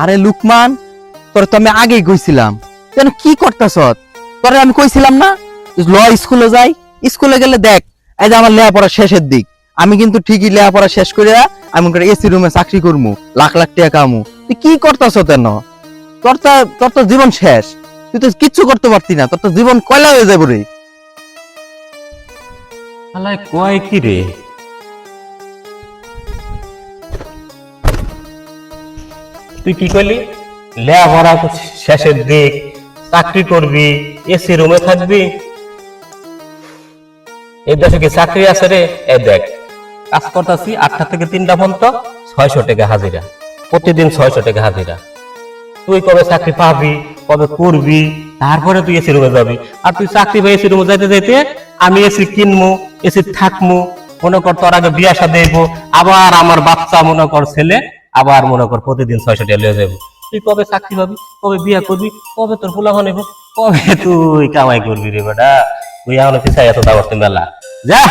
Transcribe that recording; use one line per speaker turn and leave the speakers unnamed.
আরে লুকমান, তোর তো আমি আগেই কইছিলাম, কেন কি করতেছ? তোরে আমি কইছিলাম না ল স্কুলে যাই। স্কুলে গেলে দেখ, এই যে আমার লেখাপড়া শেষের দিক, আমি কিন্তু ঠিকই লেখাপড়া শেষ করে আমি এসি রুমে চাকরি করবো, লাখ লাখ টাকা কামু। তুই কি করতেছ তেন? তোর তো জীবন শেষ, তুই তো কিচ্ছু করতে পারতি না, তোর তো জীবন কয়লা হয়ে যাবে রে।
আলাই কয় কি রে? তুই কি কইলি? লেখাপড়া শেষের দিক, চাকরি করবি, এসি রুমে থাকবি। এই দেশে কি চাকরি আছে রে? এই দেখ, কাজ করতেছি 8টা থেকে 3টা পর্যন্ত, 600 টাকা হাজিরা, প্রতিদিন 600 টাকা হাজিরা। তুই কবে চাকরি পাবি, কবে করবি, তারপরে তুই এসি রুমে যাবি। আর তুই চাকরি পাই এসি রুমে যাইতে যাইতে আমি এসি কিনবো, এসি থাকবো, মনে কর তোর আগে বিয়া শাদী হইবো, আবার আমার বাচ্চা মনে কর ছেলে, আবার মনে কর প্রতিদিন 600 টাকা লিয়ে যাবো। তুই কবে চাকরি পাবি, কবে বিয়া করবি, কবে তোর পোলা হইব, কবে তুই কামাই করবি রে বেটা? তুই এখন পিছাই এত দাবার মেলা যা।